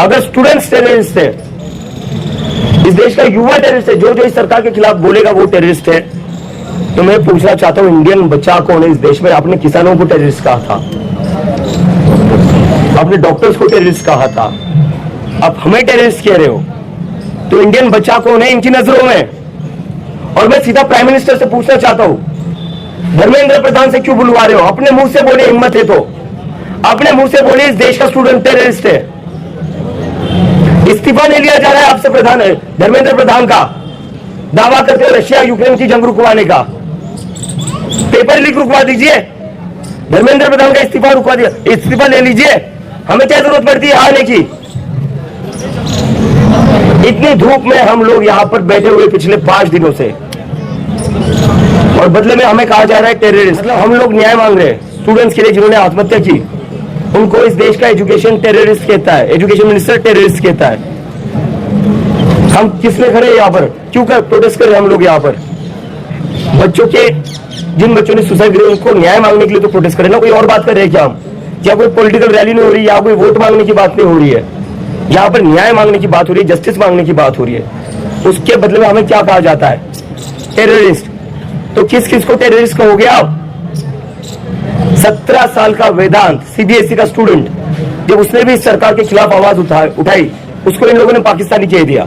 अगर students terrorist है, इस देश का युवा टेररिस्ट है, जो जो इस सरकार के खिलाफ बोलेगा वो टेररिस्ट है, तो मैं पूछना चाहता हूं इंडियन बच्चा कौन है इस देश में? आपने किसानों को टेररिस्ट कहा था, आपने डॉक्टर्स को टेररिस्ट कहा था, आप हमें टेररिस्ट कह रहे हो, तो इंडियन बच्चा कौन है इनकी नजरों में? और मैं सीधा प्राइम मिनिस्टर से पूछना चाहता हूं, धर्मेंद्र प्रधान से क्यों बुलवा रहे हो? अपने मुंह से बोले, हिम्मत है तो अपने मुंह से बोले इस देश का स्टूडेंट टेररिस्ट है। इस्तीफा नहीं लिया जा रहा है आपसे प्रधान है धर्मेंद्र प्रधान का, दावा करते हो रशिया यूक्रेन की जंग रुकवाने का। पेपर लीक रुकवा दीजिए, धर्मेंद्र प्रधान का इस्तीफा रुकवा दिया, इस्तीफा ले लीजिए, हमें क्या जरूरत पड़ती है आने की? इतनी धूप में हम लोग यहां पर बैठे हुए पिछले 5 दिनों से, और बदले में हमें कहा जा रहा है टेररिस्ट। मतलब हम लोग न्याय मांग रहे हैं स्टूडेंट्स के लिए जिन्होंने आत्महत्या की, उनको इस देश का एजुकेशन टेररिस्ट कहता है, एजुकेशन मिनिस्टर टेररिस्ट कहता है। हम किस में खड़े यहाँ पर, क्यों कर प्रोटेस्ट कर रहे हैं हम लोग यहाँ पर? बच्चों के, जिन बच्चों ने सुसाइड किया उनको न्याय मांगने के लिए तो प्रोटेस्ट करें ना, कोई और बात कर रहे हैं क्या हम? क्या कोई पॉलिटिकल रैली नहीं हो रही, या कोई वोट मांगने की बात नहीं हो रही है? यहाँ पर न्याय मांगने की बात हो रही है, जस्टिस मांगने की बात हो रही है। उसके बदले में हमें क्या कहा जाता है? टेररिस्ट। तो किस किस को टेररिस्ट कहोगे आप? 17 साल का वेदांत सीबीएसई का स्टूडेंट, जब उसने भी इस सरकार के खिलाफ आवाज उठाई, उसको इन लोगों ने पाकिस्तानी कह दिया।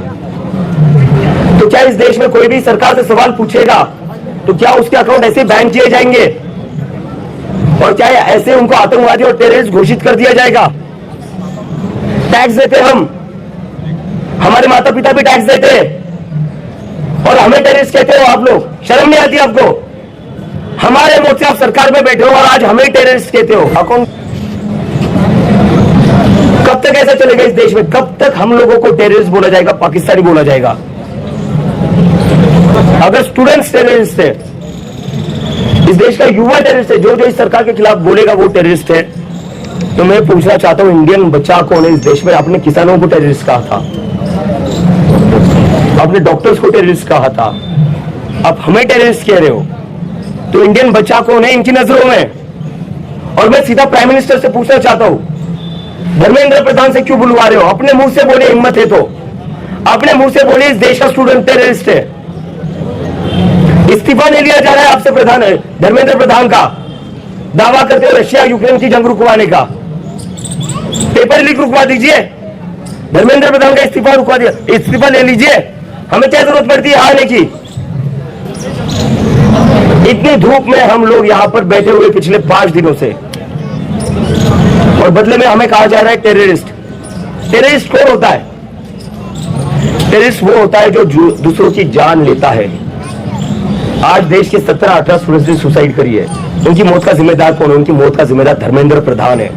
तो क्या इस देश में कोई भी सरकार से सवाल पूछेगा तो क्या उसके अकाउंट ऐसे बैन किए जाएंगे? और क्या ऐसे उनको आतंकवादी और टेररिस्ट घोषित कर दिया जाएगा? टैक्स देते हम, हमारे माता पिता भी टैक्स देते हैं, और हमें टेररिस्ट कहते हो आप लोग? शर्म नहीं आती आपको? हमारे वोट से आप सरकार में बैठे हो और आज हमें टेररिस्ट कहते हो। अकाउंट कब तक ऐसा चलेगा इस देश में? कब तक हम लोगों को टेररिस्ट बोला जाएगा, पाकिस्तानी बोला जाएगा? अगर स्टूडेंट्स टेररिस्ट है, इस देश का युवा टेररिस्ट है, जो जो इस सरकार के खिलाफ बोलेगा वो टेररिस्ट है, तो मैं पूछना चाहता हूं इंडियन बच्चा कौन है इस देश में? आपने किसानों को टेररिस्ट कहा था, आपने डॉक्टर्स को टेररिस्ट कहा था, आप हमें टेररिस्ट कह रहे हो, तो इंडियन बच्चा कौन है इनकी नजरों में? और मैं सीधा प्राइम मिनिस्टर से पूछना चाहता हूं, धर्मेंद्र प्रधान से क्यों बुलवा रहे हो? अपने मुंह से बोले, हिम्मत है तो अपने मुंह से बोले इस देश का स्टूडेंट टेररिस्ट है। इस्तीफा नहीं लिया जा रहा है आपसे प्रधान है धर्मेंद्र प्रधान का, दावा करते हो रशिया यूक्रेन की जंग रुकवाने का। पेपर लीक रुकवा दीजिए, धर्मेंद्र प्रधान का इस्तीफा रुकवा दिया, इस्तीफा ले लीजिए, हमें क्या जरूरत पड़ती है आने की? इतनी धूप में हम लोग यहां पर बैठे हुए पिछले 5 दिनों से, और बदले में हमें कहा जा रहा है टेररिस्ट। टेररिस्ट कौन होता है? टेररिस्ट वो होता है जो दूसरों की जान लेता है। आज देश के 17-18 स्टूडेंट्स ने सुसाइड करी है, उनकी मौत का जिम्मेदार कौन है? उनकी मौत का जिम्मेदार धर्मेंद्र प्रधान है।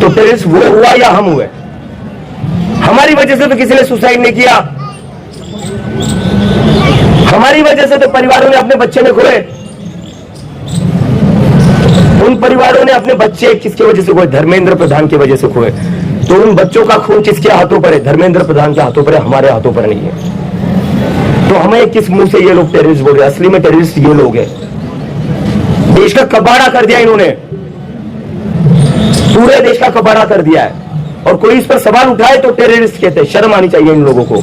तो टेररिस्ट वो हुआ या हम हुए? हमारी वजह से तो किसी ने सुसाइड नहीं किया, हमारी वजह से तो परिवारों ने अपने बच्चे में खोए। उन परिवारों ने अपने बच्चे किसकी वजह से खोए? धर्मेंद्र प्रधान की वजह से खोए। तो उन बच्चों का खून किसके हाथों पर है? धर्मेंद्र प्रधान के हाथों पर है, हमारे हाथों पर नहीं है। तो हमें किस मुंह से ये लोग टेररिस्ट बोल रहे हैं? असली में टेररिस्ट ये लोग हैं। देश का कबाड़ा कर दिया इन्होंने, पूरे देश का कबाड़ा कर दिया है, और कोई इस पर सवाल उठाए तो टेररिस्ट कहते हैं। शर्म आनी चाहिए इन लोगों को।